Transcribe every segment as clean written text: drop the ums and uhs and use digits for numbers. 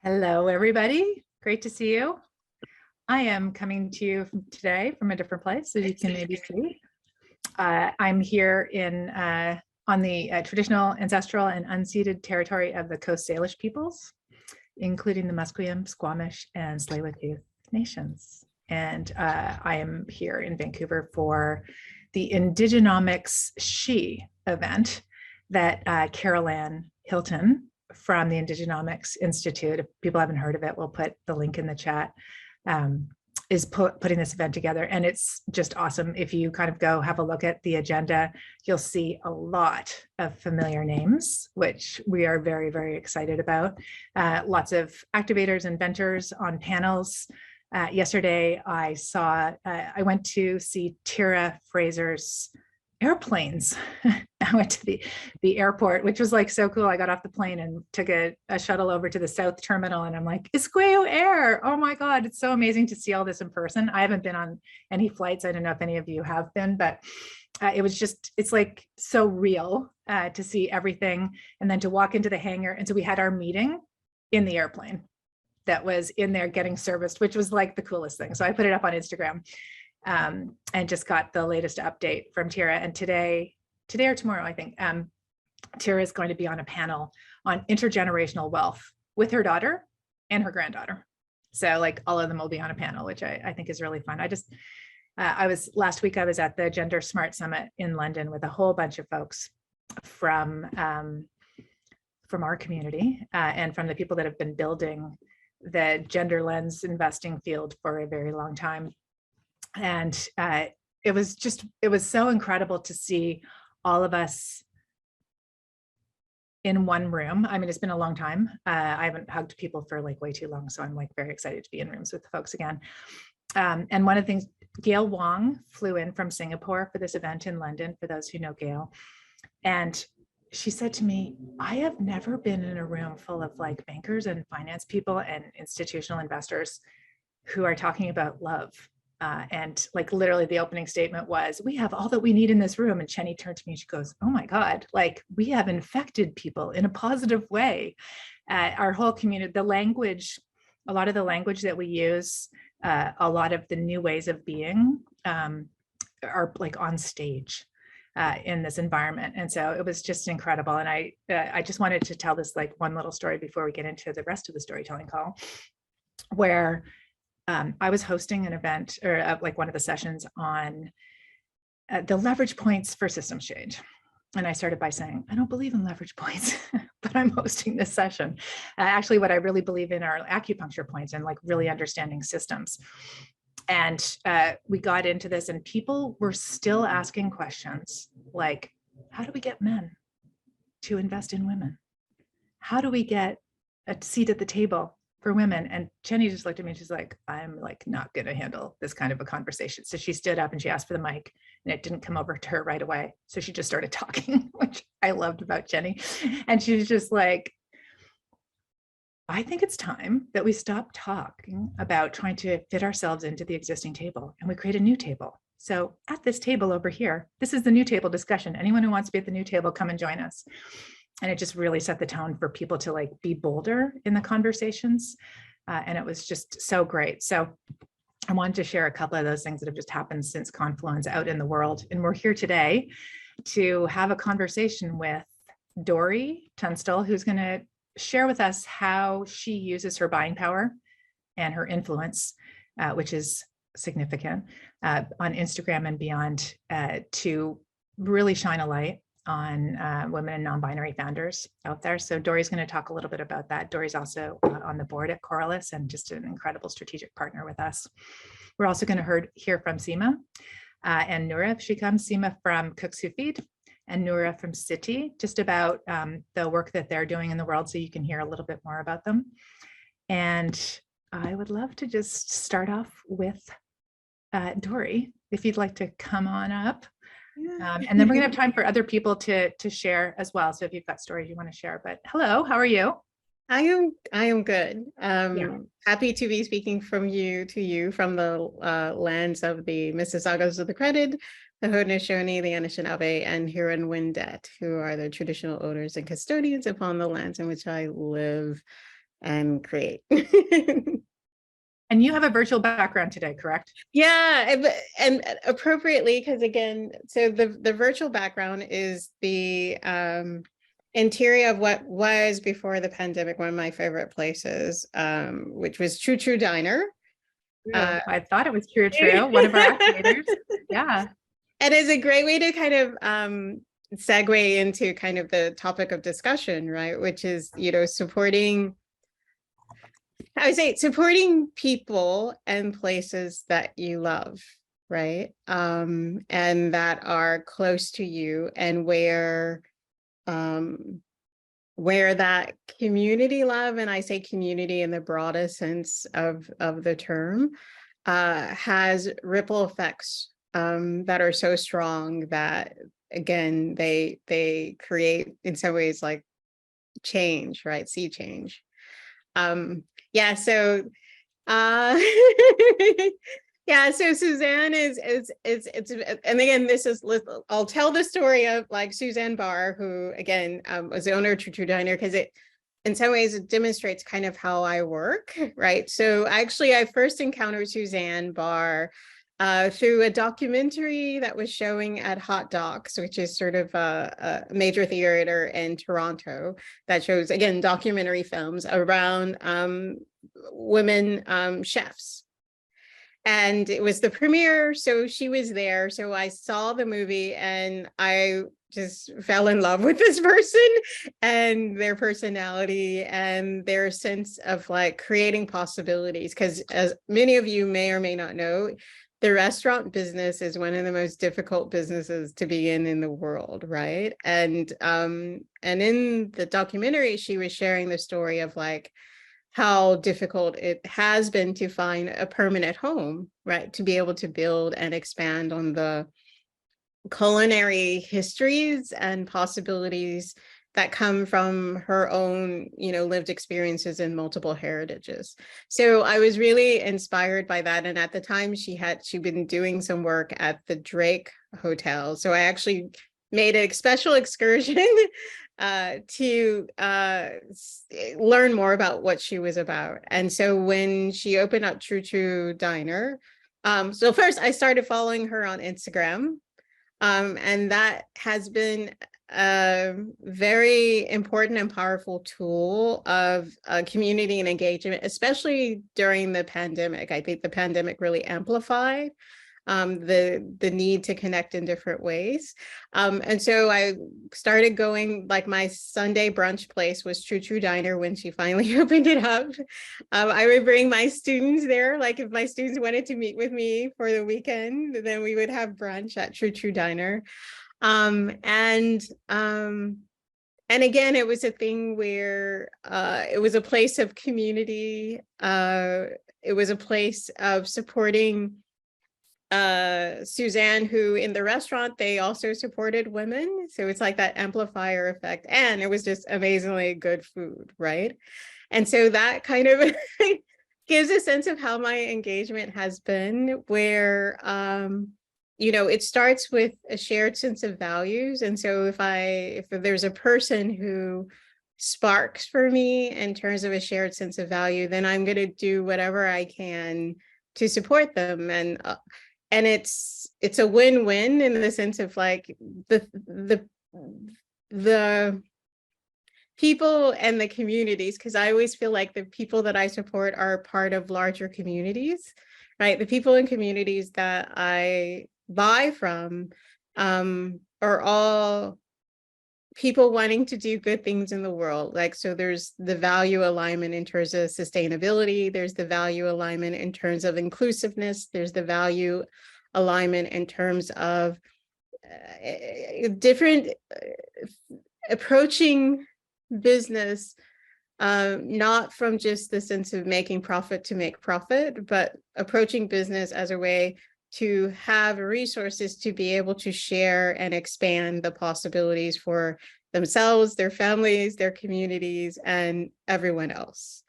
Hello, everybody. Great to see you. I am coming to you today from a different place, as you can maybe see. I'm here on the traditional, ancestral, and unceded territory of the Coast Salish peoples, including the Musqueam, Squamish, and Tsleil-Waututh nations. And I am here in Vancouver for the Indigenomics She event that Carol Ann Hilton from the Indigenomics Institute, if people haven't heard of it, we'll put the link in the chat, is putting this event together. And it's just awesome. If you kind of go have a look at the agenda, you'll see a lot of familiar names, which we are very, very excited about. Lots of activators, inventors on panels. Yesterday, I went to see Tira Fraser's airplanes. I went to the airport, which was like so cool. I got off the plane and took a shuttle over to the South Terminal, and I'm like, SheEO Air. Oh my God, it's so amazing to see all this in person. I haven't been on any flights. I don't know if any of you have been, but it's like so real to see everything and then to walk into the hangar. And so we had our meeting in the airplane that was in there getting serviced, which was like the coolest thing. So I put it up on Instagram. And just got the latest update from Tira. And today or tomorrow, I think, Tira is going to be on a panel on intergenerational wealth with her daughter and her granddaughter. So like all of them will be on a panel, which I think is really fun. Last week I was at the Gender Smart Summit in London with a whole bunch of folks from our community and from the people that have been building the gender lens investing field for a very long time. And it was so incredible to see all of us in one room. I mean, it's been a long time. I haven't hugged people for like way too long. So I'm like very excited to be in rooms with the folks again. And one of the things, Gail Wong flew in from Singapore for this event in London, for those who know Gail. And she said to me, I have never been in a room full of like bankers and finance people and institutional investors who are talking about love. And like literally the opening statement was, we have all that we need in this room. And Chenny turned to me and she goes, oh my God, like we have infected people in a positive way. Our whole community, the language, a lot of the language that we use, a lot of the new ways of being are like on stage in this environment. And so it was just incredible. And I just wanted to tell this like one little story before we get into the rest of the storytelling call, where I was hosting an event or like one of the sessions on the leverage points for systems change. And I started by saying, I don't believe in leverage points, but I'm hosting this session. Actually, what I really believe in are acupuncture points and like really understanding systems. And we got into this and people were still asking questions like, how do we get men to invest in women? How do we get a seat at the table for women? And Jenny just looked at me and she's like, I'm like not going to handle this kind of a conversation. So she stood up and she asked for the mic and it didn't come over to her right away. So she just started talking, which I loved about Jenny. And she was just like, I think it's time that we stop talking about trying to fit ourselves into the existing table and we create a new table. So at this table over here, this is the new table discussion. Anyone who wants to be at the new table, come and join us. And it just really set the tone for people to like be bolder in the conversations. And it was just so great. So I wanted to share a couple of those things that have just happened since Confluence out in the world. And we're here today to have a conversation with Dori Tunstall, who's going to share with us how she uses her buying power and her influence, which is significant, on Instagram and beyond, to really shine a light on women and non-binary founders out there. So Dori's going to talk a little bit about that. Dori's also on the board at Coralus and just an incredible strategic partner with us. We're also going to hear from Seema and Noura if she comes. Seema from Cooks Who Feed and Noura from City, just about the work that they're doing in the world, so you can hear a little bit more about them. And I would love to just start off with Dori, if you'd like to come on up. And then we're gonna have time for other people to share as well. So if you've got stories you want to share, but hello, how are you? I am good. Happy to be speaking from you to you from the lands of the Mississaugas of the Credit, the Haudenosaunee, the Anishinaabe, and Huron-Wendat, who are the traditional owners and custodians upon the lands in which I live. and create. And you have a virtual background today, correct? Yeah, and appropriately, because again, so the virtual background is the interior of what was before the pandemic one of my favorite places, which was True True Diner. I thought it was True, one of our activators. Yeah. And it's a great way to kind of segue into kind of the topic of discussion, right? Which is, you know, supporting people and places that you love, right? And that are close to you, and where that community love, and I say community in the broadest sense of the term, has ripple effects that are so strong that, again, they create in some ways like change, right? Sea change. Yeah, so yeah, so Suzanne is and again, this is, I'll tell the story of like Suzanne Barr, who again was the owner of True True Diner, because it in some ways it demonstrates kind of how I work, right? So actually I first encountered Suzanne Barr through a documentary that was showing at Hot Docs, which is sort of a major theater in Toronto that shows, again, documentary films around women chefs. And it was the premiere, so she was there. So I saw the movie and I just fell in love with this person and their personality and their sense of like creating possibilities. Because as many of you may or may not know, the restaurant business is one of the most difficult businesses to be in the world, right? And in the documentary, she was sharing the story of like how difficult it has been to find a permanent home, right? To be able to build and expand on the culinary histories and possibilities that come from her own, you know, lived experiences in multiple heritages. So I was really inspired by that. And at the time she'd been doing some work at the Drake Hotel. So I actually made a special excursion to learn more about what she was about. And so when she opened up True True Diner, so first I started following her on Instagram. And that has been a very important and powerful tool of community and engagement, especially during the pandemic. I think the pandemic really amplified the need to connect in different ways. And so I started going, like my Sunday brunch place was True True Diner when she finally opened it up. I would bring my students there, like if my students wanted to meet with me for the weekend, then we would have brunch at True True Diner. And again, it was a thing where it was a place of community. It was a place of supporting Suzanne, who in the restaurant, they also supported women. So it's like that amplifier effect. And it was just amazingly good food, right? And so that kind of gives a sense of how my engagement has been, where, you know, it starts with a shared sense of values. And so if there's a person who sparks for me in terms of a shared sense of value, then I'm going to do whatever I can to support them. And it's a win-win in the sense of like the people and the communities, because I always feel like the people that I support are part of larger communities, right? The people in communities that I buy from are all people wanting to do good things in the world. Like, so there's the value alignment in terms of sustainability, there's the value alignment in terms of inclusiveness, there's the value alignment in terms of different approaching business, not from just the sense of making profit to make profit, but approaching business as a way to have resources to be able to share and expand the possibilities for themselves, their families, their communities, and everyone else.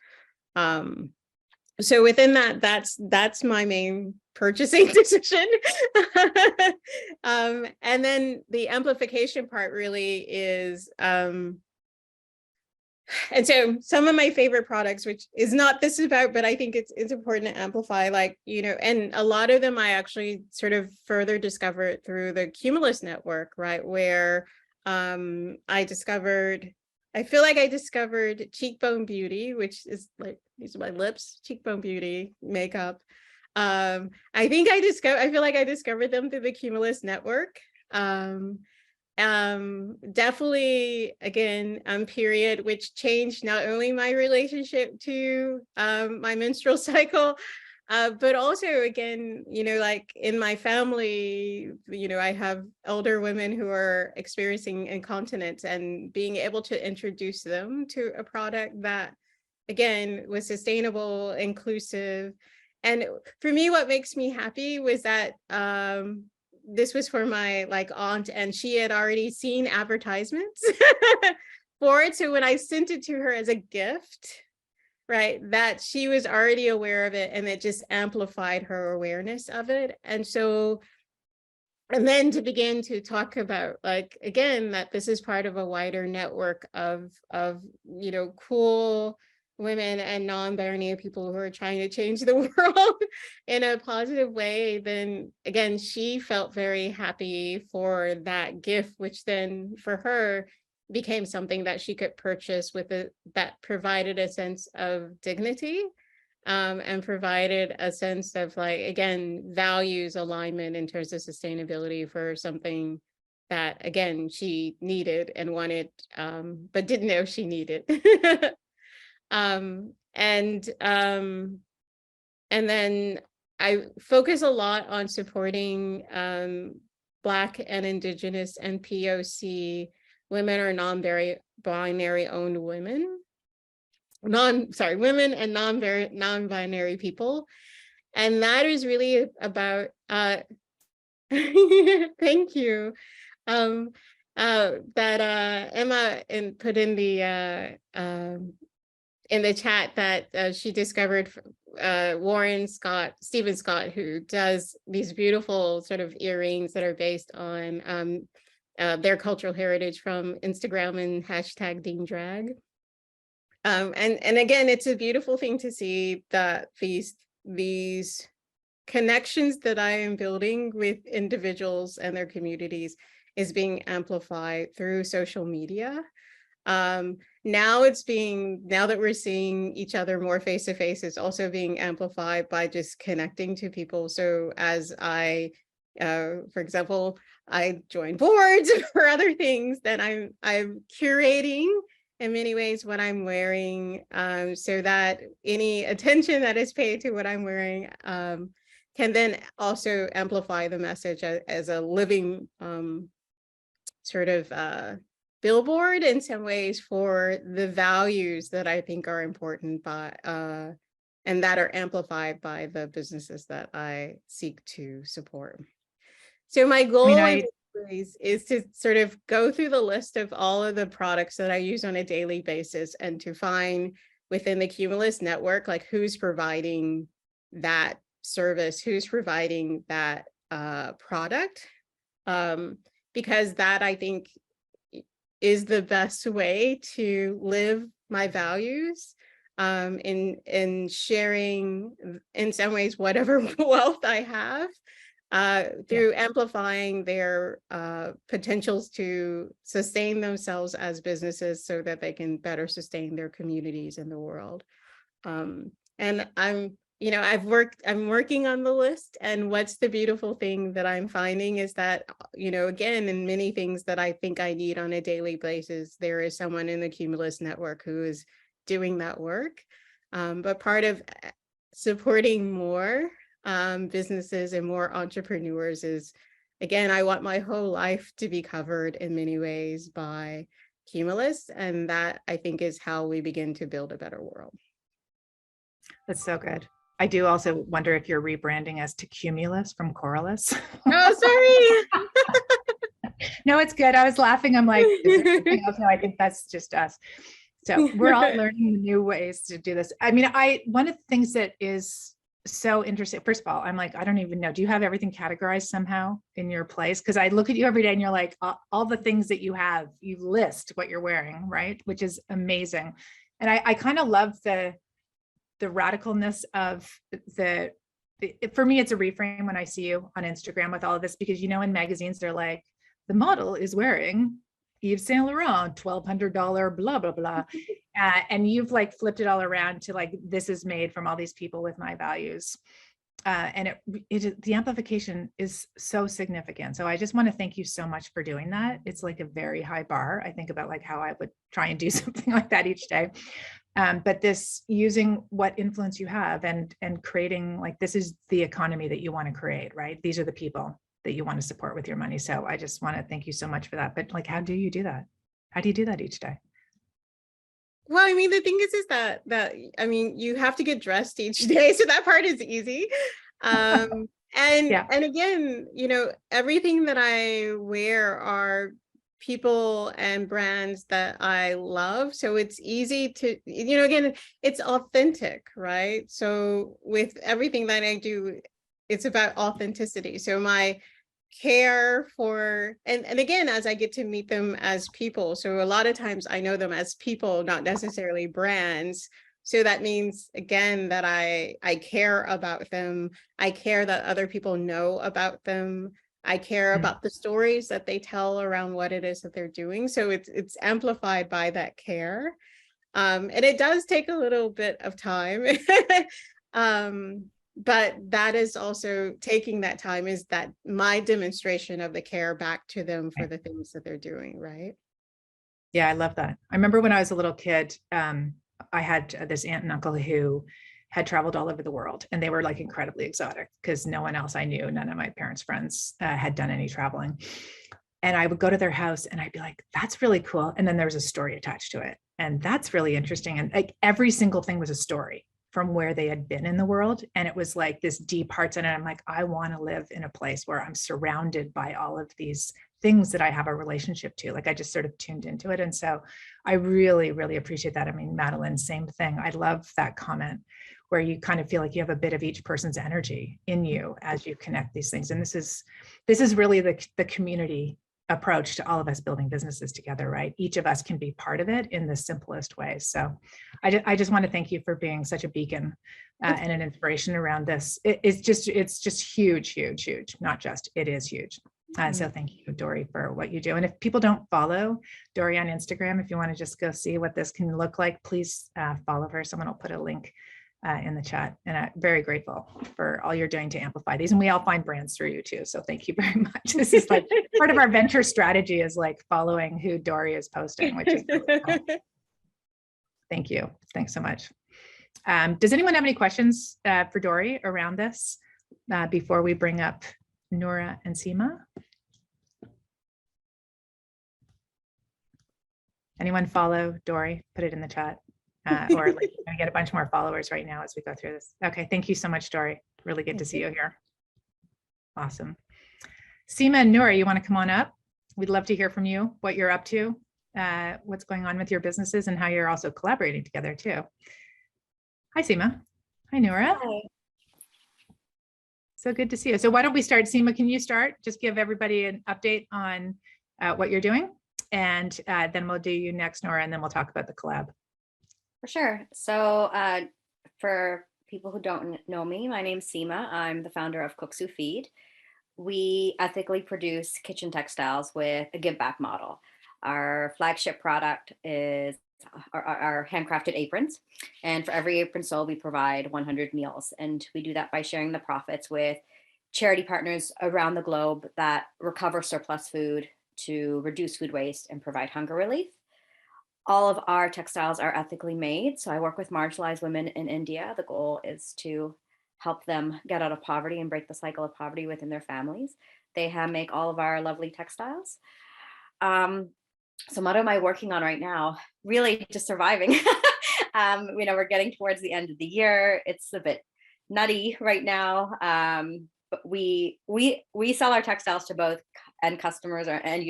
So within that, that's my main purchasing decision. And then the amplification part really is And so some of my favorite products, which is not this about, but I think it's important to amplify, like, you know, and a lot of them I actually sort of further discovered through the Cumulus network, right? Where I feel like I discovered Cheekbone Beauty, which is like, these are my lips, Cheekbone Beauty makeup. I feel like I discovered them through the Cumulus network. Definitely, again, period, which changed not only my relationship to my menstrual cycle, but also, again, you know, like in my family, you know, I have elder women who are experiencing incontinence, and being able to introduce them to a product that, again, was sustainable, inclusive. And for me, what makes me happy was that this was for my like aunt, and she had already seen advertisements for it. So when I sent it to her as a gift, right, that she was already aware of it, and it just amplified her awareness of it. And so, and then to begin to talk about, like, again, that this is part of a wider network of you know, cool women and non-binary people who are trying to change the world in a positive way, then again, she felt very happy for that gift, which then for her became something that she could purchase with it, that provided a sense of dignity, and provided a sense of, like, again, values alignment in terms of sustainability for something that, again, she needed and wanted, but didn't know she needed. And then I focus a lot on supporting Black and Indigenous and POC women or non-binary owned women, women and non-binary people. And that is really about, thank you, that Emma put in the chat that she discovered Stephen Scott, who does these beautiful sort of earrings that are based on their cultural heritage from Instagram and hashtag #DeanDrag. And again, it's a beautiful thing to see that these connections that I am building with individuals and their communities is being amplified through social media. Now that we're seeing each other more face to face, it's also being amplified by just connecting to people. So as for example, I join boards for other things, then I'm curating in many ways what I'm wearing, so that any attention that is paid to what I'm wearing can then also amplify the message as a living sort of billboard in some ways for the values that I think are important and that are amplified by the businesses that I seek to support. So my goal is to sort of go through the list of all of the products that I use on a daily basis, and to find within the Cumulus network, like, who's providing that service, who's providing that product, because that, I think, is the best way to live my values, in sharing, in some ways, whatever wealth I have, through amplifying their potentials to sustain themselves as businesses, so that they can better sustain their communities in the world. And I'm working on the list, and what's the beautiful thing that I'm finding is that, again, in many things that I think I need on a daily basis, there is someone in the Cumulus network who is doing that work. But part of supporting more businesses and more entrepreneurs is, again, I want my whole life to be covered in many ways by Cumulus, and that, I think, is how we begin to build a better world. That's so good. I do also wonder if you're rebranding as to Cumulus from Coralus. Oh, sorry. No, it's good. I was laughing. I'm like, is there something else? No, I think that's just us. So we're all learning new ways to do this. I mean, one of the things that is so interesting. First of all, I'm like, I don't even know. Do you have everything categorized somehow in your place? Because I look at you every day and you're like, all the things that you have, you list what you're wearing, right? Which is amazing. And I kind of love the radicalness of for me, it's a reframe when I see you on Instagram with all of this, because, in magazines, they're like, the model is wearing Yves Saint Laurent, $1,200, blah, blah, blah. And you've like flipped it all around to like, this is made from all these people with my values. And the amplification is so significant. So I just want to thank you so much for doing that. It's like a very high bar. I think about like how I would try and do something like that each day. But this using what influence you have and creating, like, this is the economy that you want to create, right? These are the people that you want to support with your money. So I just want to thank you so much for that. But like, how do you do that? How do you do that each day? Well, I mean, the thing is that I mean, you have to get dressed each day, so that part is easy. And again, everything that I wear are people and brands that I love. So it's easy to, again, it's authentic, right? So with everything that I do, it's about authenticity. So my care for, and again, as I get to meet them as people. So a lot of times I know them as people, not necessarily brands. So that means, again, that I care about them. I care that other people know about them. I care about the stories that they tell around what it is that they're doing. So it's amplified by that care. And it does take a little bit of time. But that is also, taking that time is that my demonstration of the care back to them for the things that they're doing, right? Yeah, I love that. I remember when I was a little kid, I had this aunt and uncle who had traveled all over the world, and they were like incredibly exotic because no one else I knew, none of my parents' friends had done any traveling. And I would go to their house and I'd be like, that's really cool. And then there was a story attached to it. And that's really interesting. And like every single thing was a story from where they had been in the world. And it was like this deep hearts in it. I'm like, I want to live in a place where I'm surrounded by all of these things that I have a relationship to. Like I just sort of tuned into it. And so I really, really appreciate that. I mean, Madeleine, same thing. I love that comment where you kind of feel like you have a bit of each person's energy in you as you connect these things. And this is really the community approach to all of us building businesses together, right? Each of us can be part of it in the simplest ways. So I just want to thank you for being such a beacon and an inspiration around this. It's just huge, huge, huge. Not just, it is huge. So thank you, Dori, for what you do. And if people don't follow Dori on Instagram, if you want to just go see what this can look like, please follow her. Someone will put a link in the chat. And I'm very grateful for all you're doing to amplify these. And we all find brands through you too. So thank you very much. This is like part of our venture strategy, is like following who Dori is posting, which is really cool. Thank you. Thanks so much. Does anyone have any questions for Dori around this before we bring up Nora and Seema? Anyone follow Dori? Put it in the chat. Or like, I get a bunch more followers right now as we go through this. Okay, thank you so much, Dori. Really good to see you here. Awesome. Seema and Nora, you want to come on up? We'd love to hear from you, what you're up to, what's going on with your businesses, and how you're also collaborating together too. Hi, Seema. Hi, Nora. Hi. So good to see you. So why don't we start? Seema, can you start? Just give everybody an update on what you're doing, and then we'll do you next, Nora, and then we'll talk about the collab. For sure. So for people who don't know me, my name's Seema. I'm the founder of Cooks Who Feed. We ethically produce kitchen textiles with a give back model. Our flagship product is our handcrafted aprons. And for every apron sold, we provide 100 meals. And we do that by sharing the profits with charity partners around the globe that recover surplus food to reduce food waste and provide hunger relief. All of our textiles are ethically made. So I work with marginalized women in India. The goal is to help them get out of poverty and break the cycle of poverty within their families. They make all of our lovely textiles. So what am I working on right now? Really just surviving. We're getting towards the end of the year. It's a bit nutty right now. But we sell our textiles to both end customers or end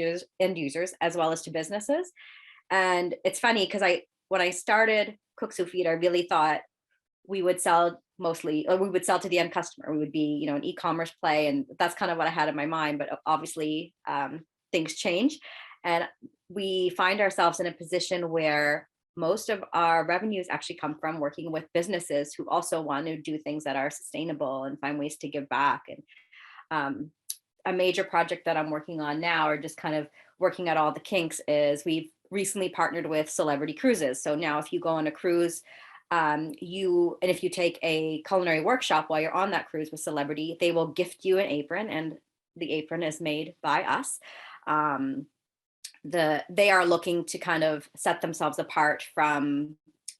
users, as well as to businesses. And it's funny because when I started Cooks Who Feed, I really thought we would sell mostly, or we would sell to the end customer. We would be, you know, an e-commerce play, and that's kind of what I had in my mind. But obviously, things change, and we find ourselves in a position where most of our revenues actually come from working with businesses who also want to do things that are sustainable and find ways to give back. And a major project that I'm working on now, or just kind of working out all the kinks, is we've recently partnered with Celebrity Cruises. So now if you go on a cruise, and if you take a culinary workshop while you're on that cruise with Celebrity, they will gift you an apron, and the apron is made by us. They are looking to kind of set themselves apart from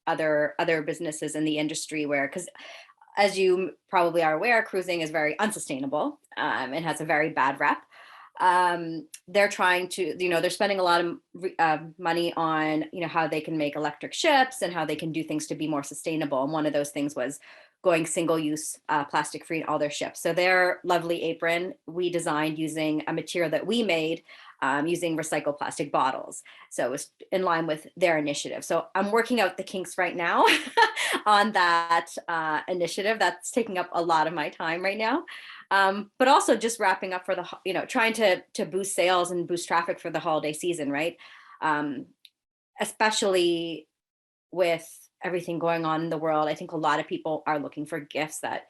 other businesses in the industry, where, because as you probably are aware, cruising is very unsustainable, and has a very bad rep. They're trying to, you know, they're spending a lot of money on, you know, how they can make electric ships and how they can do things to be more sustainable. And one of those things was going single-use plastic free in all their ships. So their lovely apron we designed using a material that we made, using recycled plastic bottles. So it was in line with their initiative. So I'm working out the kinks right now on that initiative. That's taking up a lot of my time right now. But also just wrapping up for the, you know, trying to boost sales and boost traffic for the holiday season, right? Especially with everything going on in the world, I think a lot of people are looking for gifts that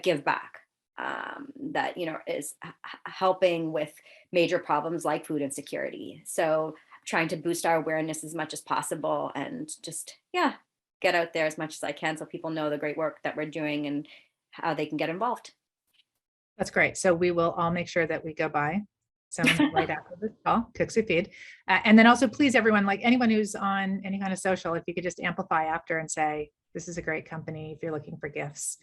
give back, that, you know, is helping with major problems like food insecurity. So trying to boost our awareness as much as possible, and just, yeah, get out there as much as I can so people know the great work that we're doing and how they can get involved. That's great. So we will all make sure that we go by some right after this call, Cooks Who Feed. And then also, please, everyone, like anyone who's on any kind of social, if you could just amplify after and say, this is a great company if you're looking for gifts.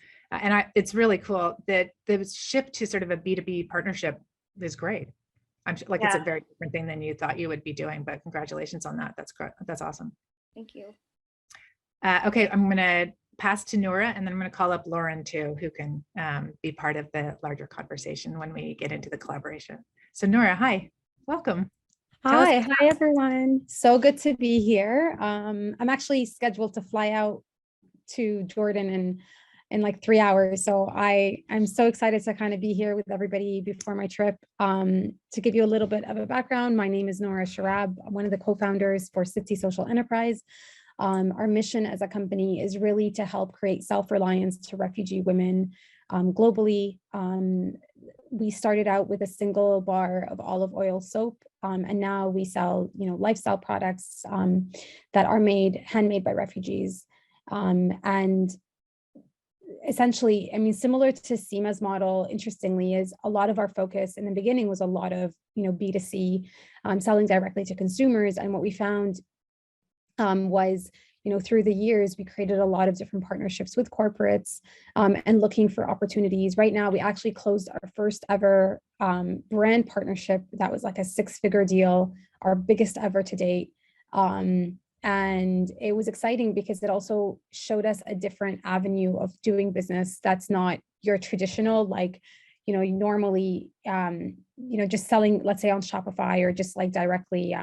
It's really cool that the shift to sort of a B2B partnership is great. I'm sure, like, it's a very different thing than you thought you would be doing, but congratulations on that. That's great. That's awesome. Thank you. Okay, I'm going to pass to Nora, and then I'm going to call up Lauren too, who can be part of the larger conversation when we get into the collaboration. So Nora, hi, welcome. Hi everyone. So good to be here. I'm actually scheduled to fly out to Jordan in like 3 hours. So I'm so excited to kind of be here with everybody before my trip. To give you a little bit of a background, my name is Nora Sharab. I'm one of the co-founders for City Social Enterprise. Our mission as a company is really to help create self-reliance to refugee women globally. We started out with a single bar of olive oil soap, and now we sell, you know, lifestyle products that are handmade by refugees. And essentially, I mean, similar to Seema's model, interestingly, is a lot of our focus in the beginning was a lot of, you know, B2C, selling directly to consumers. And what we found was, you know, through the years, we created a lot of different partnerships with corporates, and looking for opportunities. Right now, we actually closed our first ever brand partnership. That was like a 6-figure deal, our biggest ever to date. And it was exciting because it also showed us a different avenue of doing business that's not your traditional, like, you know, normally, you know, just selling, let's say on Shopify, or just like directly,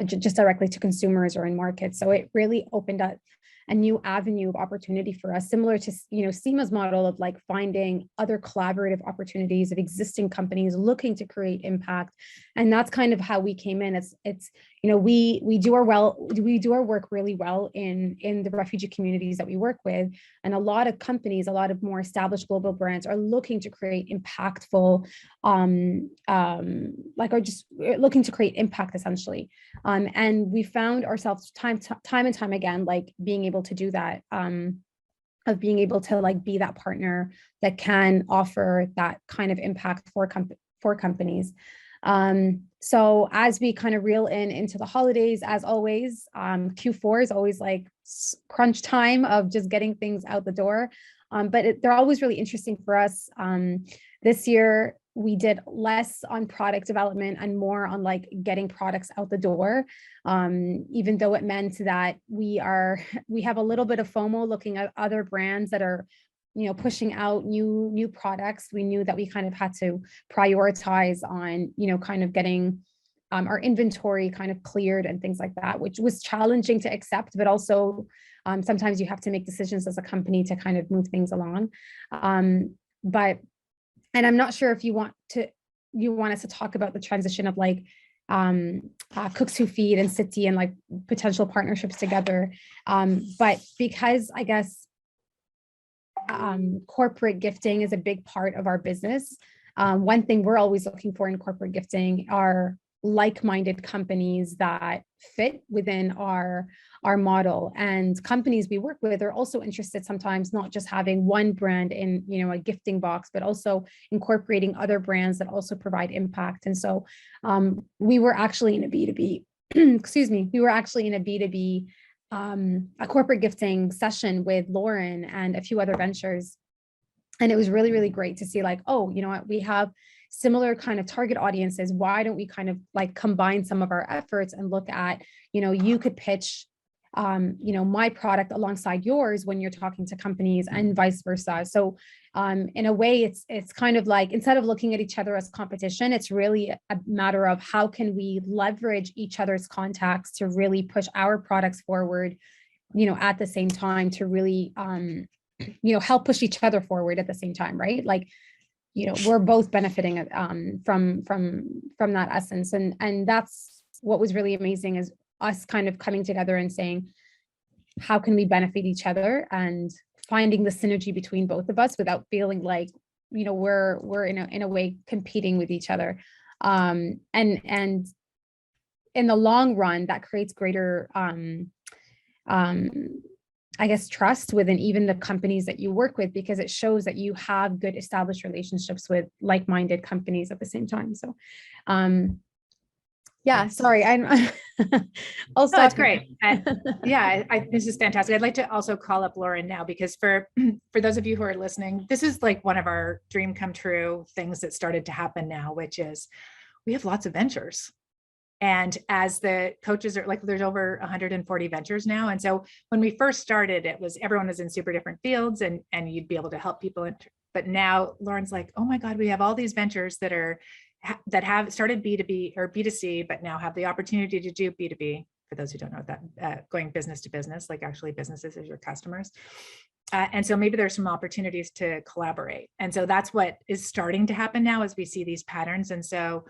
just directly to consumers or in markets. So it really opened up a new avenue of opportunity for us, similar to, you know, Seema's model of like finding other collaborative opportunities of existing companies looking to create impact. And that's kind of how we came in. It's you know, we do our work really well in the refugee communities that we work with. And a lot of companies, a lot of more established global brands are looking to create impactful, like, are just looking to create impact essentially. And we found ourselves time and time again, like being able to do that, of being able to like be that partner that can offer that kind of impact for companies. So as we kind of reel into the holidays, as always, Q4 is always like crunch time of just getting things out the door. But they're always really interesting for us. This year, we did less on product development and more on like getting products out the door, even though it meant that we have a little bit of FOMO looking at other brands that are, you know, pushing out new products. We knew that we kind of had to prioritize on, you know, kind of getting our inventory kind of cleared and things like that, which was challenging to accept, but also sometimes you have to make decisions as a company to kind of move things along. And I'm not sure if you want us to talk about the transition of like Cooks Who Feed and City and like potential partnerships together. But because I guess corporate gifting is a big part of our business, one thing we're always looking for in corporate gifting are like-minded companies that fit within our model, and companies we work with are also interested sometimes not just having one brand in, you know, a gifting box, but also incorporating other brands that also provide impact. And so we were actually in a B2B excuse me, we were actually in a B2B a corporate gifting session with Lauren and a few other ventures, and it was really, really great to see like, oh, you know what, we have similar kind of target audiences. Why don't we kind of like combine some of our efforts and look at, you know, you could pitch, you know, my product alongside yours when you're talking to companies and vice versa. So in a way, it's kind of like, instead of looking at each other as competition, it's really a matter of how can we leverage each other's contacts to really push our products forward, you know, at the same time to really, you know, help push each other forward at the same time, right? Like, you know, we're both benefiting from that essence. And that's what was really amazing, is us kind of coming together and saying, how can we benefit each other and finding the synergy between both of us without feeling like, you know, we're in a way competing with each other. And in the long run, that creates greater I guess, trust within even the companies that you work with, because it shows that you have good established relationships with like-minded companies at the same time. So, yeah, sorry. I'm also, that's great. Yeah, this is fantastic. I'd like to also call up Lauren now, because for those of you who are listening, this is like one of our dream come true things that started to happen now, which is we have lots of ventures. And as the coaches are like, there's over 140 ventures now. And so when we first started, it was everyone was in super different fields and you'd be able to help people. But now Lauren's like, oh my God, we have all these ventures that have started B2B or B2C, but now have the opportunity to do B2B. For those who don't know that, going business to business, like actually businesses as your customers. And so maybe there's some opportunities to collaborate. And so that's what is starting to happen now as we see these patterns. And so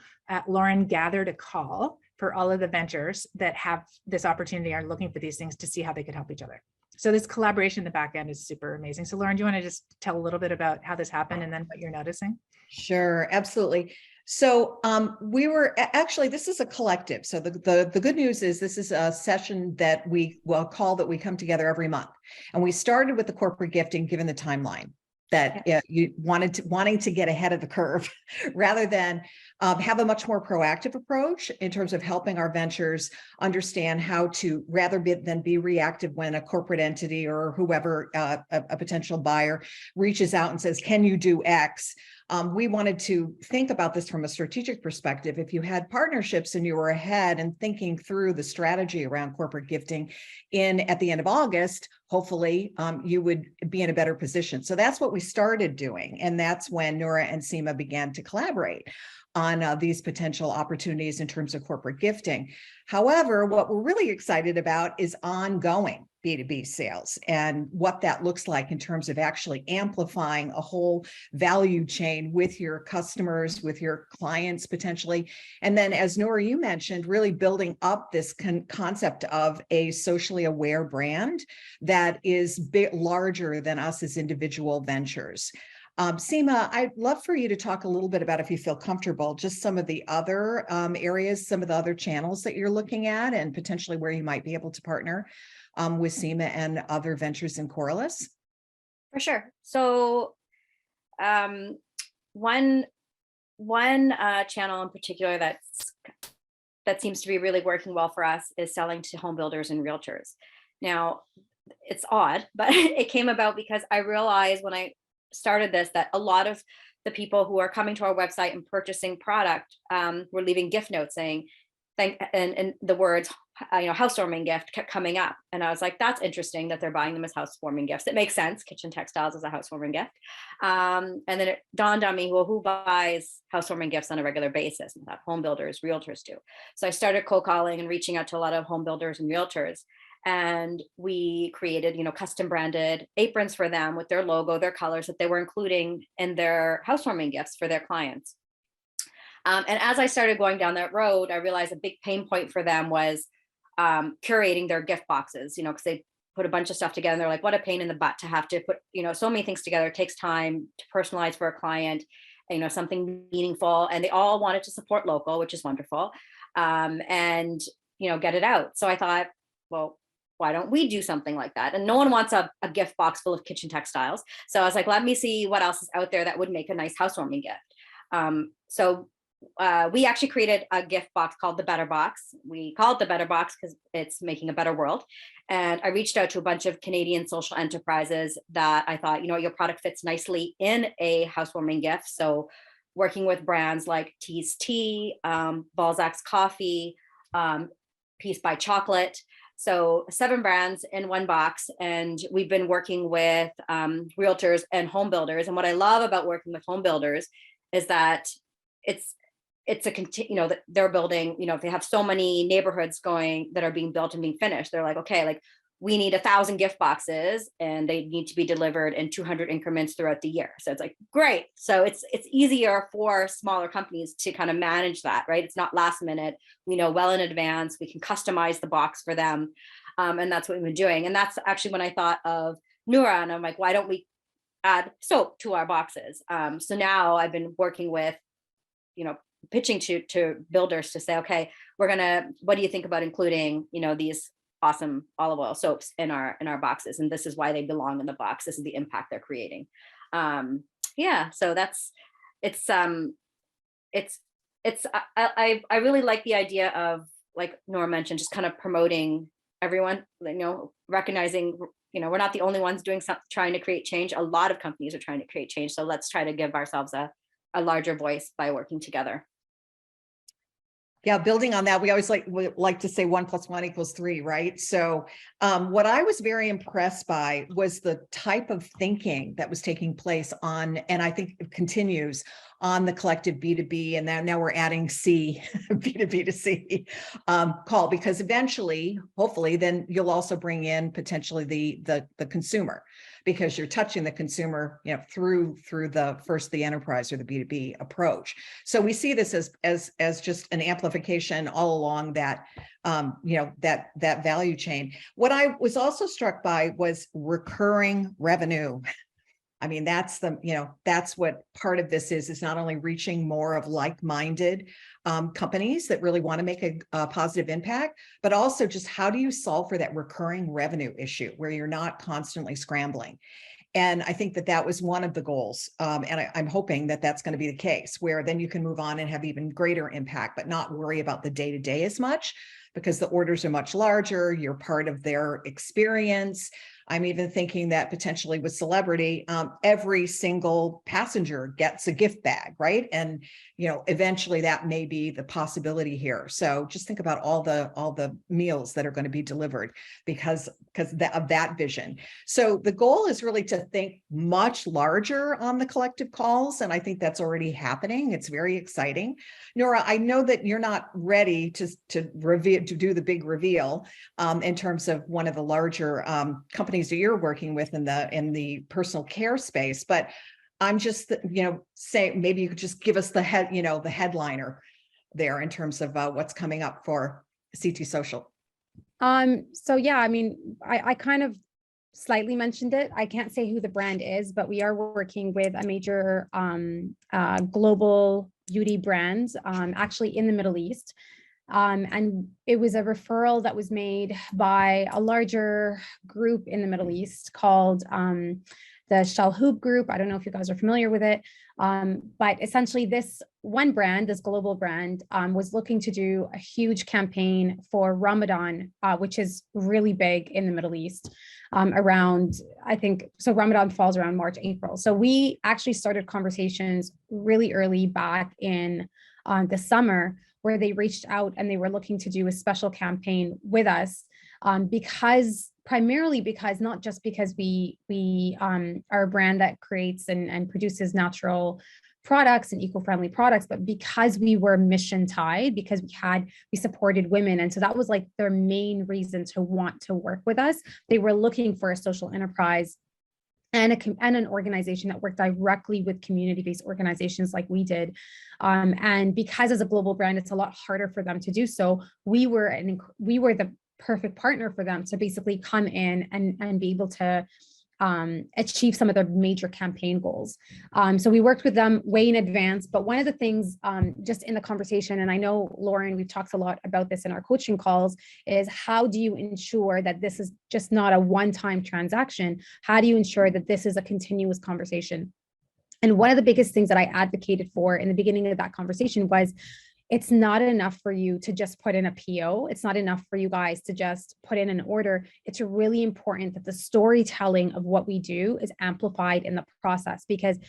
Lauren gathered a call for all of the ventures that have this opportunity, are looking for these things to see how they could help each other. So this collaboration in the back end is super amazing. So Lauren, do you want to just tell a little bit about how this happened and then what you're noticing? Sure, absolutely. So we were actually, this is a collective. So the good news is this is a session that call that we come together every month. And we started with the corporate gifting, given the timeline that you wanting to get ahead of the curve rather than have a much more proactive approach in terms of helping our ventures understand how to, rather than be reactive when a corporate entity or whoever, a potential buyer reaches out and says, can you do X? We wanted to think about this from a strategic perspective. If you had partnerships and you were ahead and thinking through the strategy around corporate gifting at the end of August, hopefully you would be in a better position. So that's what we started doing. And that's when Nora and Seema began to collaborate on these potential opportunities in terms of corporate gifting. However, what we're really excited about is ongoing B2B sales and what that looks like in terms of actually amplifying a whole value chain with your customers, with your clients potentially. And then, as Nora, you mentioned, really building up this concept of a socially aware brand that is larger than us as individual ventures. Seema, I'd love for you to talk a little bit about, if you feel comfortable, just some of the other areas, some of the other channels that you're looking at and potentially where you might be able to partner with Seema and other ventures in Coralus. For sure. So one channel in particular that seems to be really working well for us is selling to home builders and realtors. Now, it's odd, but it came about because I realized when I started this that a lot of the people who are coming to our website and purchasing product were leaving gift notes saying, and the words, housewarming gift kept coming up. And I was like, that's interesting that they're buying them as housewarming gifts. It makes sense. Kitchen textiles is a housewarming gift. And then it dawned on me, well, who buys housewarming gifts on a regular basis? And that home builders, realtors do. So I started cold calling and reaching out to a lot of home builders and realtors. And we created, custom branded aprons for them with their logo, their colors that they were including in their housewarming gifts for their clients. And as I started going down that road, I realized a big pain point for them was curating their gift boxes, because they put a bunch of stuff together. And they're like, what a pain in the butt to have to put, so many things together. It takes time to personalize for a client, something meaningful. And they all wanted to support local, which is wonderful, and, get it out. So I thought, well, why don't we do something like that? And no one wants a gift box full of kitchen textiles. So I was like, let me see what else is out there that would make a nice housewarming gift. So we actually created a gift box called the Better Box. We call it the Better Box because it's making a better world. And I reached out to a bunch of Canadian social enterprises that I thought, your product fits nicely in a housewarming gift. So working with brands like Tea's Tea, Balzac's Coffee, Peace by Chocolate. So 7 brands in one box. And we've been working with realtors and home builders. And what I love about working with home builders is that it's a they're building, they have so many neighborhoods going that are being built and being finished. They're like, okay, like we need 1,000 gift boxes and they need to be delivered in 200 increments throughout the year. So it's like, great. So it's easier for smaller companies to kind of manage that, right? It's not last minute. We know well in advance, we can customize the box for them. And that's what we've been doing. And that's actually when I thought of Noura, and I'm like, why don't we add soap to our boxes? So now I've been working with, pitching to builders to say, okay, what do you think about including, these awesome olive oil soaps in our boxes? And this is why they belong in the box. This is the impact they're creating. So I really like the idea of, like Noura mentioned, just kind of promoting everyone, recognizing, we're not the only ones trying to create change. A lot of companies are trying to create change. So let's try to give ourselves a larger voice by working together. Yeah, building on that, we always like to say 1 + 1 = 3, right? So what I was very impressed by was the type of thinking that was taking place on, and I think it continues on, the collective B2B, and now we're adding C, B2B to C call, because eventually, hopefully, then you'll also bring in potentially the consumer, because you're touching the consumer, through the enterprise or the B2B approach. So we see this as just an amplification all along that, that value chain. What I was also struck by was recurring revenue. I mean, that's that's what part of this is not only reaching more of like-minded companies that really want to make a positive impact, but also just how do you solve for that recurring revenue issue where you're not constantly scrambling. And I think that was one of the goals. And I'm hoping that that's going to be the case, where then you can move on and have even greater impact, but not worry about the day-to-day as much, because the orders are much larger. You're part of their experience. I'm even thinking that potentially with celebrity, every single passenger gets a gift bag, right? And eventually that may be the possibility here. So just think about all the meals that are going to be delivered because of that vision. So the goal is really to think much larger on the collective calls, and I think that's already happening. It's very exciting. Noura, I know that you're not ready to do the big reveal in terms of one of the larger companies that you're working with in the personal care space, but I'm just saying maybe you could just give us the headliner there in terms of what's coming up for CT Social. So yeah, I mean, I kind of slightly mentioned it. I can't say who the brand is, but we are working with a major global beauty brand, actually in the Middle East. And it was a referral that was made by a larger group in the Middle East called the Shalhoub Group. I don't know if you guys are familiar with it, but essentially this one brand, this global brand, was looking to do a huge campaign for Ramadan, which is really big in the Middle East around, I think, so Ramadan falls around March, April. So we actually started conversations really early back in the summer where they reached out and they were looking to do a special campaign with us, primarily because not just because we are a brand that creates and produces natural products and eco-friendly products, but because we were mission tied, because we supported women. And so that was like their main reason to want to work with us. They were looking for a social enterprise and an organization that worked directly with community-based organizations like we did. And because as a global brand, it's a lot harder for them to do so. We were the perfect partner for them to basically come in and be able to achieve some of their major campaign goals. So we worked with them way in advance. But one of the things just in the conversation, and I know, Lauren, we've talked a lot about this in our coaching calls, is how do you ensure that this is just not a one-time transaction? How do you ensure that this is a continuous conversation? And one of the biggest things that I advocated for in the beginning of that conversation was, it's not enough for you to just put in a PO. It's not enough for you guys to just put in an order. It's really important that the storytelling of what we do is amplified in the process, because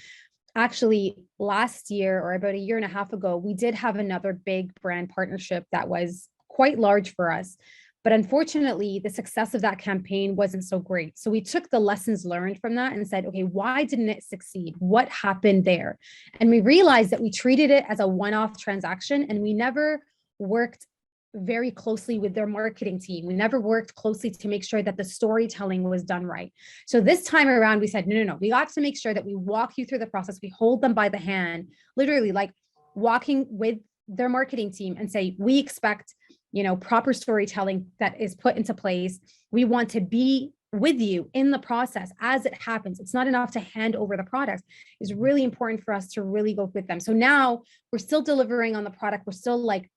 actually last year or about a year and a half ago, we did have another big brand partnership that was quite large for us. But unfortunately, the success of that campaign wasn't so great. So we took the lessons learned from that and said, okay, why didn't it succeed? What happened there? And we realized that we treated it as a one-off transaction, and we never worked very closely with their marketing team. We never worked closely to make sure that the storytelling was done right. So this time around, we said, no, we got to make sure that we walk you through the process. We hold them by the hand, literally like walking with their marketing team and say, we expect proper storytelling that is put into place. We want to be with you in the process as it happens. It's not enough to hand over the product. It's really important for us to really go with them. So now we're still delivering on the product. We're still like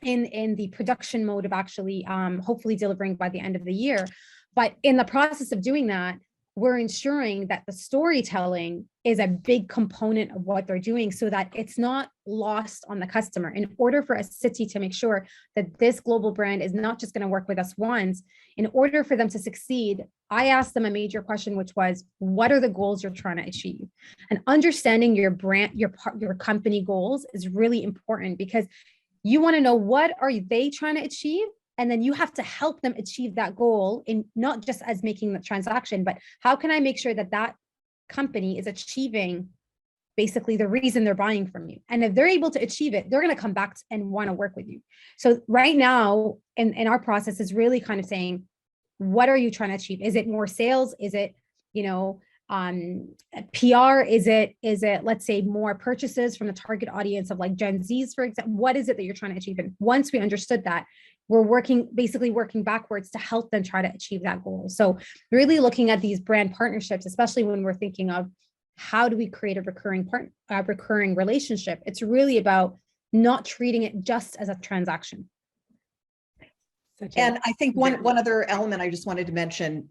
in the production mode of actually hopefully delivering by the end of the year. But in the process of doing that, we're ensuring that the storytelling is a big component of what they're doing so that it's not lost on the customer. In order for a city to make sure that this global brand is not just going to work with us once, in order for them to succeed, I asked them a major question, which was, what are the goals you're trying to achieve? And understanding your brand, your company goals is really important, because you want to know what are they trying to achieve. And then you have to help them achieve that goal, in not just as making the transaction, but how can I make sure that that company is achieving basically the reason they're buying from you? And if they're able to achieve it, they're going to come back and want to work with you. So right now in our process is really kind of saying, what are you trying to achieve? Is it more sales? Is it, PR? Is it, let's say, more purchases from the target audience of like Gen Zs, for example? What is it that you're trying to achieve? And once we understood that, we're basically working backwards to help them try to achieve that goal. So really looking at these brand partnerships, especially when we're thinking of how do we create a recurring relationship, it's really about not treating it just as a transaction. And I think one other element I just wanted to mention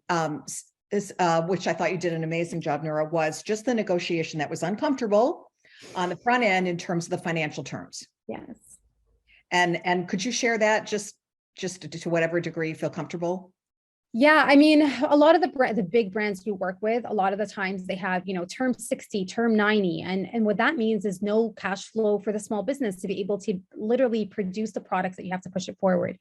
is, which I thought you did an amazing job, Nora, was just the negotiation that was uncomfortable on the front end in terms of the financial terms. Yes. And could you share that just to whatever degree you feel comfortable? Yeah, I mean, a lot of the big brands you work with, a lot of the times they have, term 60, term 90. And what that means is no cash flow for the small business to be able to literally produce the products that you have to push it forward.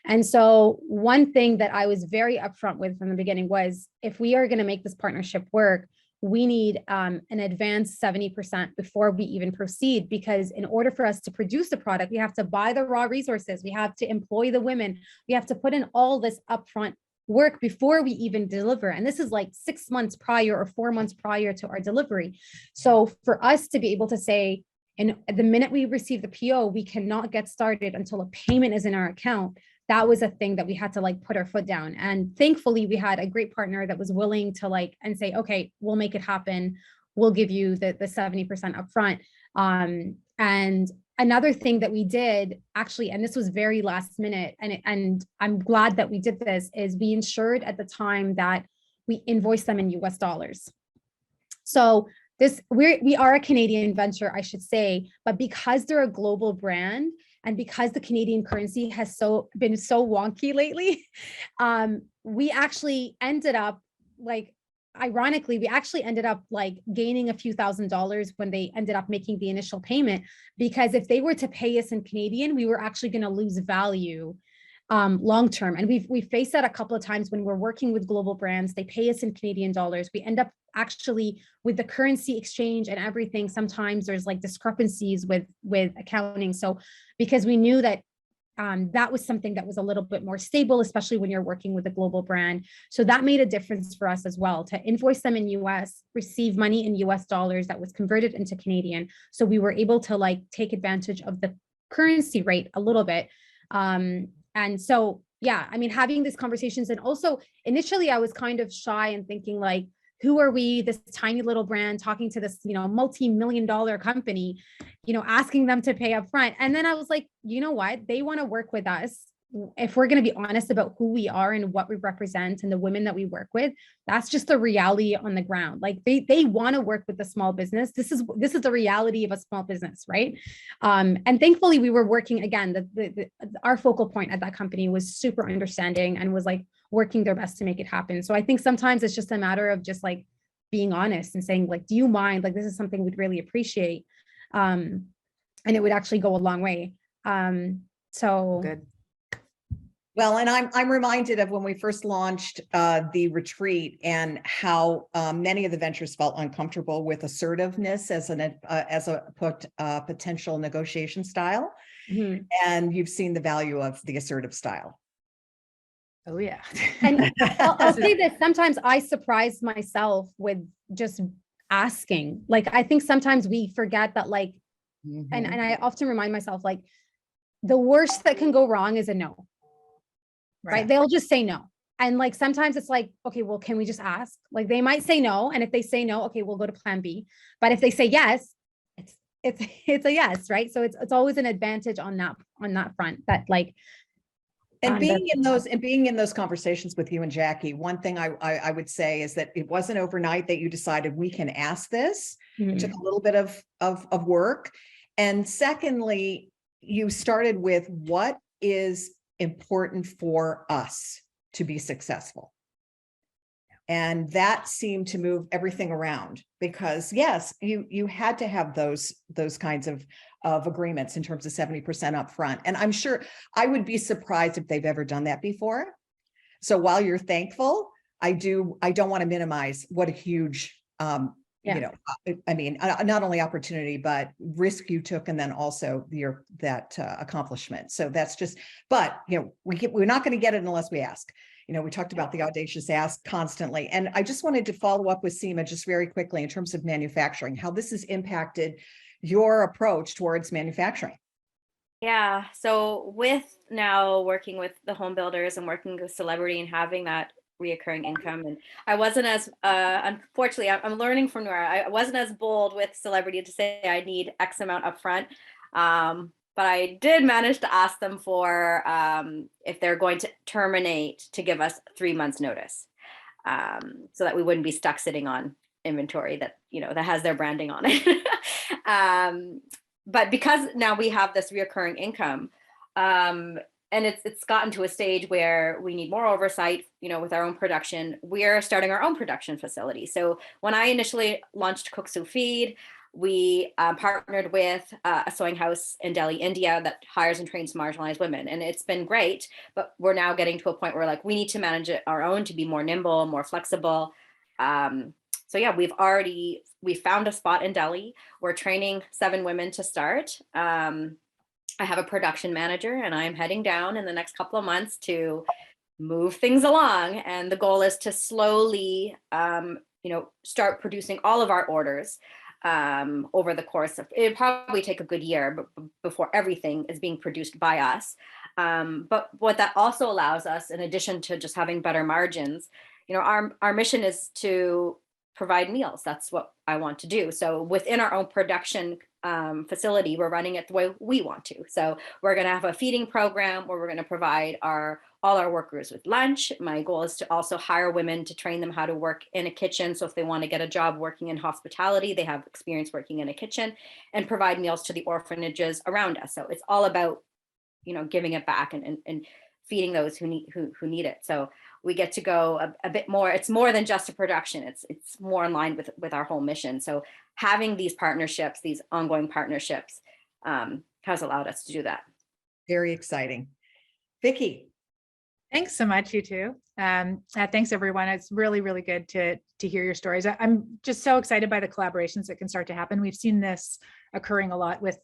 And so one thing that I was very upfront with from the beginning was, if we are going to make this partnership work, we need an advanced 70% before we even proceed, because in order for us to produce the product, we have to buy the raw resources, we have to employ the women, we have to put in all this upfront work before we even deliver. And this is like 6 months prior or 4 months prior to our delivery. So for us to be able to say, and the minute we receive the PO, we cannot get started until a payment is in our account, that was a thing that we had to like put our foot down. And thankfully we had a great partner that was willing to and say, okay, we'll make it happen. We'll give you the 70% upfront. And another thing that we did actually, and this was very last minute, and I'm glad that we did this, is we ensured at the time that we invoiced them in US dollars. So we are a Canadian venture, I should say, but because they're a global brand, and because the Canadian currency has been so wonky lately, we actually ended up ironically, we actually ended up like gaining a few $1,000s when they ended up making the initial payment, because if they were to pay us in Canadian, we were actually going to lose value long term. And we've faced that a couple of times when we're working with global brands. They pay us in Canadian dollars. We end up actually with the currency exchange and everything. Sometimes there's like discrepancies with accounting. So because we knew that that was something that was a little bit more stable, especially when you're working with a global brand. So that made a difference for us as well, to invoice them in US, receive money in US dollars that was converted into Canadian. So we were able to like take advantage of the currency rate a little bit. And so, yeah, I mean, having these conversations, and also initially I was kind of shy and thinking like, who are we, this tiny little brand, talking to this, multi-million-dollar company, asking them to pay up front. And then I was like, you know what? They want to work with us. If we're going to be honest about who we are and what we represent and the women that we work with, that's just the reality on the ground. Like they want to work with the small business. This is the reality of a small business, right? And thankfully we were working, again, our focal point at that company was super understanding and was like working their best to make it happen. So I think sometimes it's just a matter of just like being honest and saying like, do you mind? Like, this is something we'd really appreciate. And it would actually go a long way. So Good. Well, and I'm reminded of when we first launched the retreat and how many of the ventures felt uncomfortable with assertiveness as a potential negotiation style. mhm. And you've seen the value of the assertive style. Oh yeah. And I'll say this, sometimes I surprise myself with just asking. Like, I think sometimes we forget that, like, and I often remind myself, like, the worst that can go wrong is a no, right? They'll just say no. And like, sometimes it's like, okay, well, can we just ask? Like, they might say no. And if they say no, okay, we'll go to plan B. But if they say yes, it's a yes, right? So it's always an advantage on that front, that like, and being in those conversations with you and Jackie, one thing I would say is that it wasn't overnight that you decided we can ask this. It took a little bit of work. And secondly, you started with what is important for us to be successful. And that seemed to move everything around, because yes, you had to have those kinds of agreements in terms of 70% upfront. And I'm sure, I would be surprised if they've ever done that before. So while you're thankful, I don't want to minimize what a huge, I mean, not only opportunity, but risk you took, and then also that accomplishment. So that's just, but we're not going to get it unless we ask. We talked about the audacious ask constantly. And I just wanted to follow up with Seema just very quickly in terms of manufacturing, how this has impacted your approach towards manufacturing. Yeah. So with now working with the home builders and working with celebrity and having that reoccurring income, and I wasn't as unfortunately, I'm learning from Nora. I wasn't as bold with celebrity to say I need X amount upfront. But I did manage to ask them for if they're going to terminate, to give us 3 months notice, so that we wouldn't be stuck sitting on inventory that that has their branding on it. But because now we have this reoccurring income, and it's gotten to a stage where we need more oversight, with our own production. We're starting our own production facility. So when I initially launched Cook Sous Feed, we partnered with a sewing house in Delhi, India, that hires and trains marginalized women. And it's been great, but we're now getting to a point where like we need to manage it our own to be more nimble, more flexible. So yeah, we found a spot in Delhi. We're training 7 women to start. I have a production manager, and I'm heading down in the next couple of months to move things along. And the goal is to slowly, start producing all of our orders over the course of, it'd probably take a good year before everything is being produced by us. But what that also allows us, in addition to just having better margins, our mission is to provide meals. That's what I want to do. So within our own production facility, we're running it the way we want to. So we're going to have a feeding program where we're going to provide all our workers with lunch. My goal is to also hire women to train them how to work in a kitchen. So if they want to get a job working in hospitality, they have experience working in a kitchen, and provide meals to the orphanages around us. So it's all about, giving it back and feeding those who need it. So we get to go a bit more. It's more than just a production. It's more in line with our whole mission. So having these partnerships, these ongoing partnerships, has allowed us to do that. Very exciting. Vicki. Thanks so much, you two. Thanks, everyone. It's really, really good to hear your stories. I'm just so excited by the collaborations that can start to happen. We've seen this occurring a lot with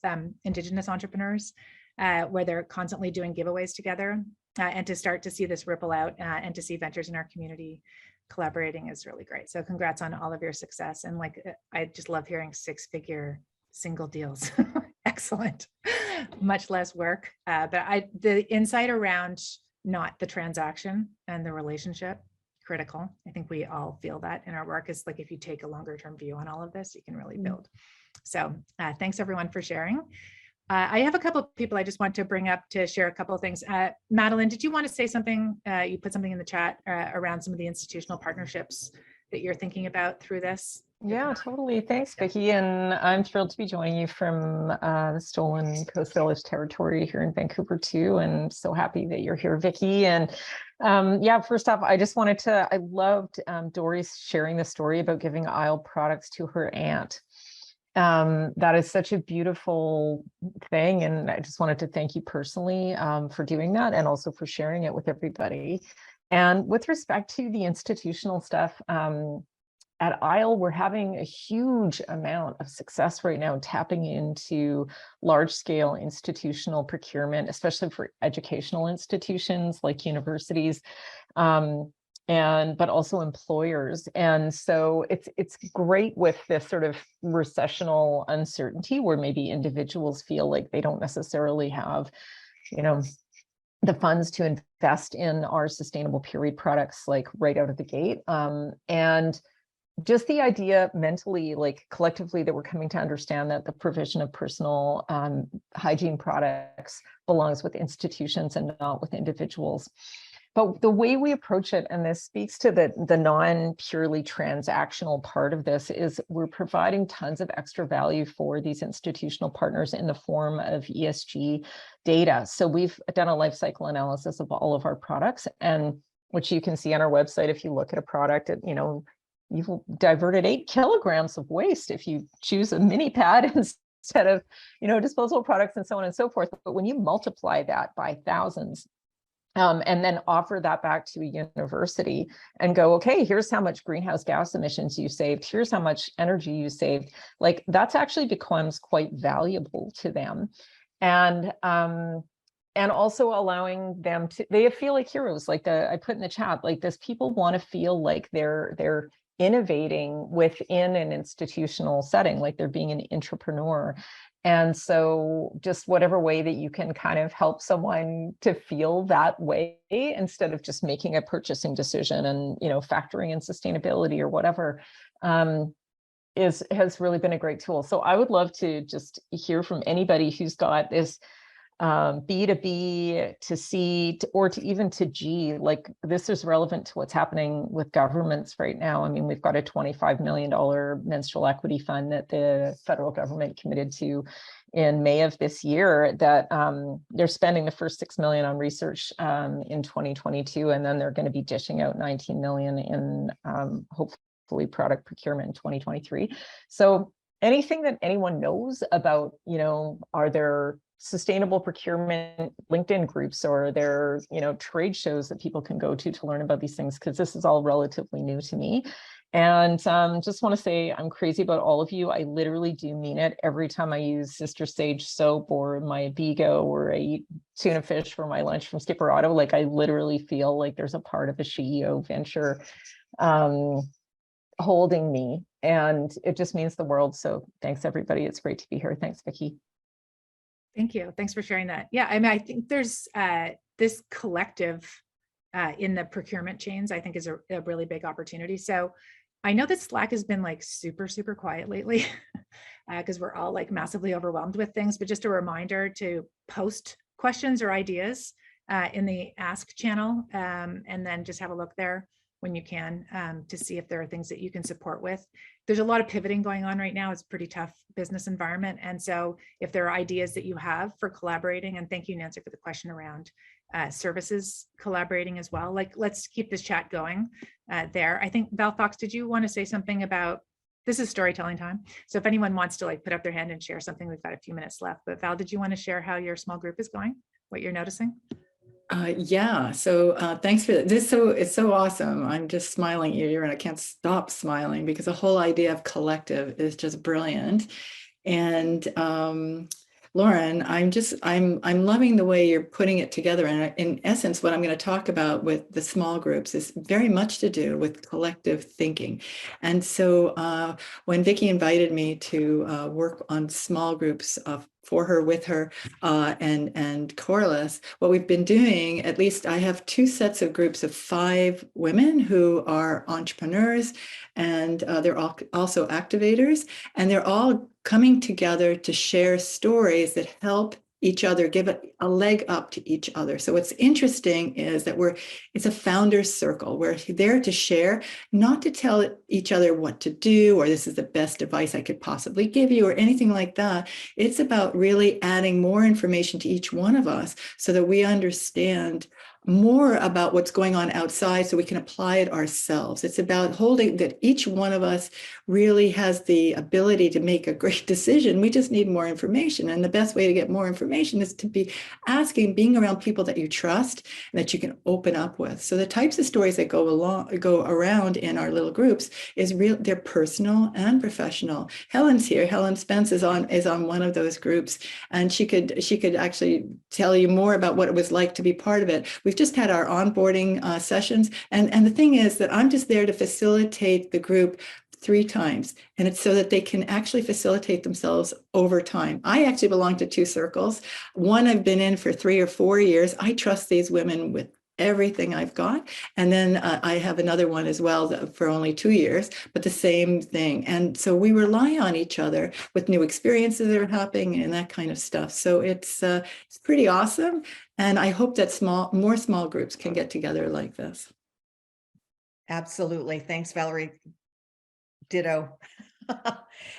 Indigenous entrepreneurs, where they're constantly doing giveaways together, and to start to see this ripple out and to see ventures in our community collaborating is really great. So congrats on all of your success. And like, I just love hearing 6-figure single deals. Excellent. Much less work. But the insight around not the transaction and the relationship, critical. I think we all feel that in our work, is like, if you take a longer term view on all of this, you can really build. So thanks everyone for sharing. I have a couple of people I just want to bring up to share a couple of things. Madeleine, did you want to say something? You put something in the chat around some of the institutional partnerships that you're thinking about through this. Yeah, totally. Thanks, Vicki. And I'm thrilled to be joining you from the Stolen Coast Village territory here in Vancouver too. And so happy that you're here, Vicki. And yeah, first off, I just wanted to, I loved Dori sharing the story about giving Isle products to her aunt. That is such a beautiful thing. And I just wanted to thank you personally for doing that, and also for sharing it with everybody. And with respect to the institutional stuff, at Isle, we're having a huge amount of success right now tapping into large-scale institutional procurement, especially for educational institutions like universities, but also employers. And so it's great with this sort of recessional uncertainty, where maybe individuals feel like they don't necessarily have, you know, the funds to invest in our sustainable period products like right out of the gate. And just the idea mentally, like collectively, that we're coming to understand that the provision of personal hygiene products belongs with institutions and not with individuals. But the way we approach it, and this speaks to the non-purely transactional part of this, is we're providing tons of extra value for these institutional partners in the form of ESG data. So we've done a life cycle analysis of all of our products, and which you can see on our website. If you look at a product, you know, you've diverted 8 kilograms of waste if you choose a mini pad instead of, you know, disposable products and so on and so forth. But when you multiply that by thousands, and then offer that back to a university and go, okay, here's how much greenhouse gas emissions you saved, here's how much energy you saved, like that's actually becomes quite valuable to them. And also allowing them to, they feel like heroes, like I put in the chat, like this, people want to feel like they're innovating within an institutional setting, like they're being an entrepreneur. And so just whatever way that you can kind of help someone to feel that way, instead of just making a purchasing decision and, you know, factoring in sustainability or whatever, has really been a great tool. So I would love to just hear from anybody who's got this B2B to C to, or to even to G, like this is relevant to what's happening with governments right now. I mean, we've got a $25 million menstrual equity fund that the federal government committed to in May of this year, that they're spending the first $6 million on research in 2022, and then they're going to be dishing out $19 million in hopefully product procurement in 2023. So anything that anyone knows about, you know, are there sustainable procurement LinkedIn groups, or there, you know, trade shows that people can go to learn about these things, because this is all relatively new to me. And just want to say I'm crazy about all of you. I literally do mean it. Every time I use Sister Sage soap or my Bigo, or I eat tuna fish for my lunch from Skipper Otto, like I literally feel like there's a part of a SheEO venture holding me, and it just means the world. So thanks everybody. It's great to be here. Thanks, Vicki. Thank you. Thanks for sharing that. Yeah, I mean, I think there's this collective in the procurement chains, I think is a really big opportunity. So I know that Slack has been like super, super quiet lately because we're all like massively overwhelmed with things, but just a reminder to post questions or ideas in the Ask channel, and then just have a look there when you can to see if there are things that you can support with. There's a lot of pivoting going on right now. It's a pretty tough business environment. And so if there are ideas that you have for collaborating, and thank you, Nancy, for the question around services collaborating as well. Like, let's keep this chat going there. I think Val Fox, did you want to say something about, this is storytelling time. So if anyone wants to like put up their hand and share something, we've got a few minutes left. But Val, did you want to share how your small group is going? What you're noticing? Yeah, so thanks for that. It's so awesome. I'm just smiling ear to ear, and I can't stop smiling because the whole idea of collective is just brilliant. And Lauren, I'm loving the way you're putting it together. And in essence, what I'm going to talk about with the small groups is very much to do with collective thinking. And so when Vicki invited me to work on small groups for her, with her, and Coralus, what we've been doing, at least I have two sets of groups of 5 women who are entrepreneurs, and they're all also activators, and they're all coming together to share stories that help each other, give a leg up to each other. So what's interesting is that it's a founder's circle. We're there to share, not to tell each other what to do, or this is the best advice I could possibly give you, or anything like that. It's about really adding more information to each one of us so that we understand more about what's going on outside so we can apply it ourselves. It's about holding that each one of us really has the ability to make a great decision. We just need more information. And the best way to get more information is to be being around people that you trust and that you can open up with. So the types of stories that go around in our little groups they're personal and professional. Helen's here. Helen Spence is on one of those groups, and she could actually tell you more about what it was like to be part of it. We've just had our onboarding sessions, and the thing is that I'm just there to facilitate the group 3 times, and it's so that they can actually facilitate themselves over time. I actually belong to 2 circles. One I've been in for 3 or 4 years. I trust these women with everything I've got. And then I have another one as well for only 2 years, but the same thing. And so we rely on each other with new experiences that are happening and that kind of stuff. So it's pretty awesome. And I hope that more small groups can get together like this. Absolutely. Thanks, Valerie. Ditto.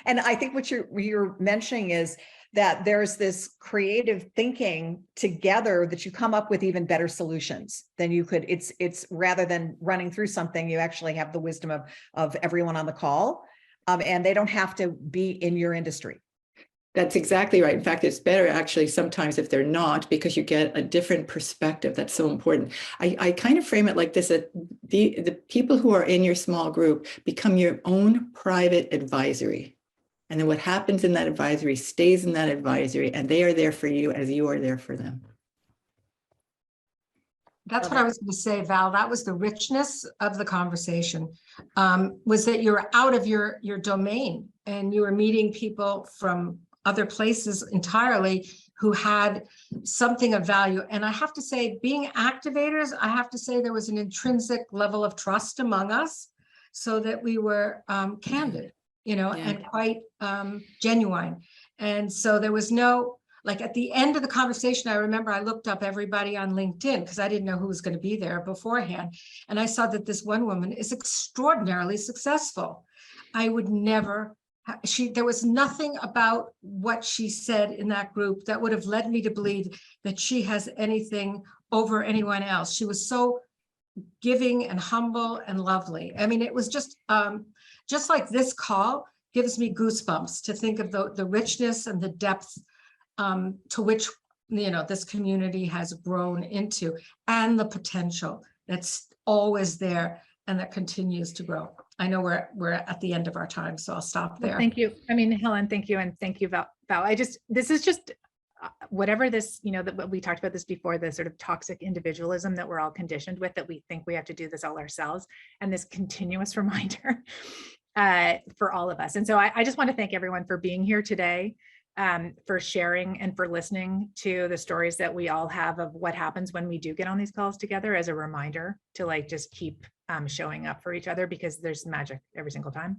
And I think what you're mentioning is that there's this creative thinking together that you come up with even better solutions than you could. It's rather than running through something, you actually have the wisdom of everyone on the call, and they don't have to be in your industry. That's exactly right. In fact, it's better actually sometimes if they're not, because you get a different perspective. That's so important. I kind of frame it like this, that the people who are in your small group become your own private advisory. And then what happens in that advisory stays in that advisory, and they are there for you as you are there for them. That's what I was going to say, Val. That was the richness of the conversation, was that you're out of your domain and you were meeting people from other places entirely who had something of value. And I have to say, being activators, I have to say there was an intrinsic level of trust among us so that we were candid, and quite genuine. And so there was no, like at the end of the conversation, I remember I looked up everybody on LinkedIn because I didn't know who was going to be there beforehand. And I saw that this one woman is extraordinarily successful. I would never, there was nothing about what she said in that group that would have led me to believe that she has anything over anyone else. She was so giving and humble and lovely. I mean, it was just like this call gives me goosebumps to think of the richness and the depth to which this community has grown into, and the potential that's always there and that continues to grow. I know we're at the end of our time, so I'll stop there. Well, thank you. I mean, Helen, thank you. And thank you, Val. This is just whatever this, that we talked about this before, the sort of toxic individualism that we're all conditioned with, that we think we have to do this all ourselves, and this continuous reminder for all of us. And so I just want to thank everyone for being here today, for sharing and for listening to the stories that we all have of what happens when we do get on these calls together, as a reminder to just keep showing up for each other, because there's magic every single time.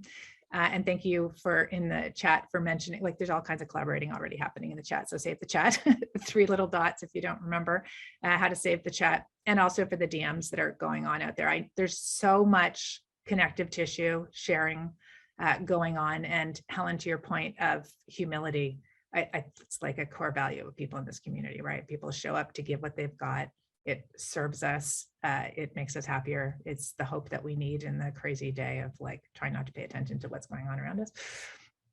And thank you in the chat for mentioning, there's all kinds of collaborating already happening in the chat. So save the chat, 3 little dots if you don't remember how to save the chat, and also for the DMs that are going on out there. There's so much connective tissue sharing going on. And Helen, to your point of humility, it's like a core value of people in this community, right? People show up to give what they've got it serves us, it makes us happier. It's the hope that we need in the crazy day of like trying not to pay attention to what's going on around us.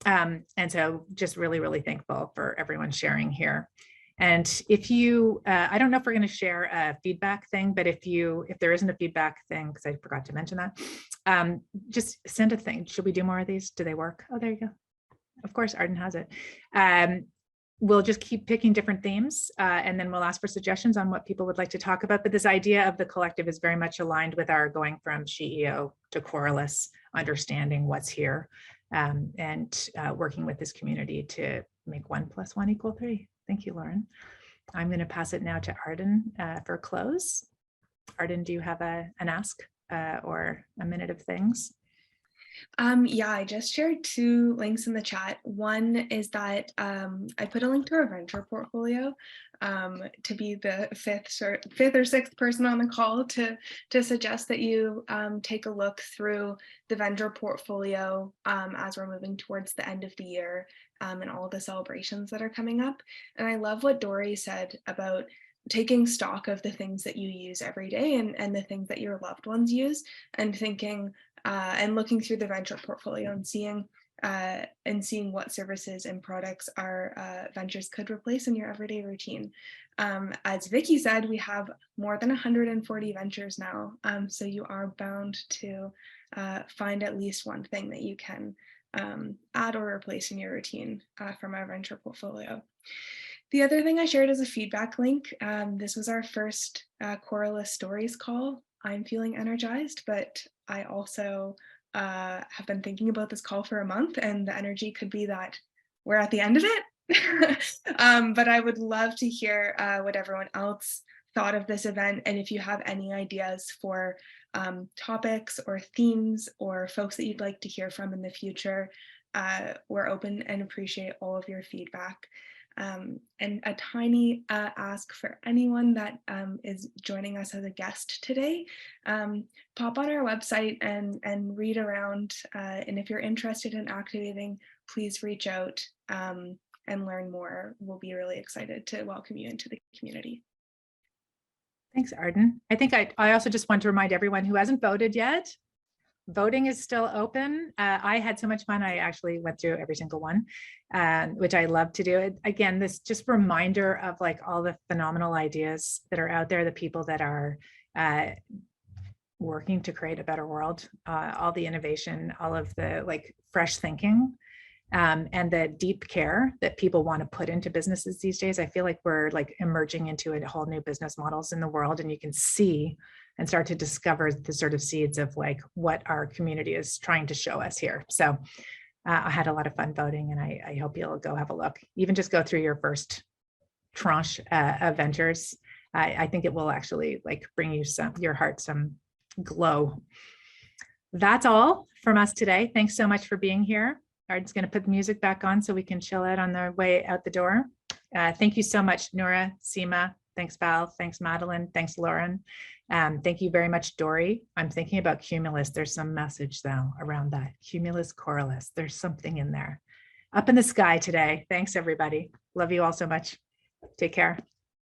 And so just really, really thankful for everyone sharing here. And if you, I don't know if we're going to share a feedback thing, but if there isn't a feedback thing, because I forgot to mention that, just send a thing. Should we do more of these? Do they work? Oh, there you go. Of course, Arden has it. We'll just keep picking different themes, and then we'll ask for suggestions on what people would like to talk about. But this idea of the collective is very much aligned with our going from SheEO to Coralus, understanding what's here, and working with this community to make 1 + 1 = 3. Thank you, Lauren. I'm going to pass it now to Arden for a close. Arden, do you have an ask or a minute of things? Yeah, I just shared 2 links in the chat. One is that I put a link to our venture portfolio to be the fifth or 6th person on the call to suggest that you take a look through the venture portfolio as we're moving towards the end of the year and all the celebrations that are coming up. And I love what Dori said about taking stock of the things that you use every day and the things that your loved ones use, and thinking and looking through the venture portfolio and seeing what services and products our ventures could replace in your everyday routine. As Vicki said, we have more than 140 ventures now, so you are bound to find at least one thing that you can add or replace in your routine from our venture portfolio. The other thing I shared is a feedback link. This was our first Coralus Stories call. I'm feeling energized, but I also have been thinking about this call for a month, and the energy could be that we're at the end of it. But I would love to hear what everyone else thought of this event, and if you have any ideas for topics or themes or folks that you'd like to hear from in the future, we're open and appreciate all of your feedback. And a tiny ask for anyone that is joining us as a guest today, pop on our website and read around, and if you're interested in activating, please reach out and learn more. We'll be really excited to welcome you into the community. Thanks, Arden. I think I also just want to remind everyone who hasn't voted yet, voting is still open. I had so much fun. I actually went through every single one, which I love to do. Again, this just reminder of like all the phenomenal ideas that are out there, the people that are working to create a better world, all the innovation, all of the like fresh thinking, and the deep care that people want to put into businesses these days. I feel like we're like emerging into a whole new business models in the world, and you can see and start to discover the sort of seeds of like what our community is trying to show us here. So I had a lot of fun voting, and I hope you'll go have a look. Even just go through your first tranche of ventures. I think it will actually like bring you your heart some glow. That's all from us today. Thanks so much for being here. Arden's going to put the music back on so we can chill out on the way out the door. Thank you so much, Nora, Seema. Thanks, Val. Thanks, Madeleine. Thanks, Lauren. Thank you very much, Dori. I'm thinking about Cumulus. There's some message though around that. Cumulus Coralus. There's something in there. Up in the sky today. Thanks, everybody. Love you all so much. Take care.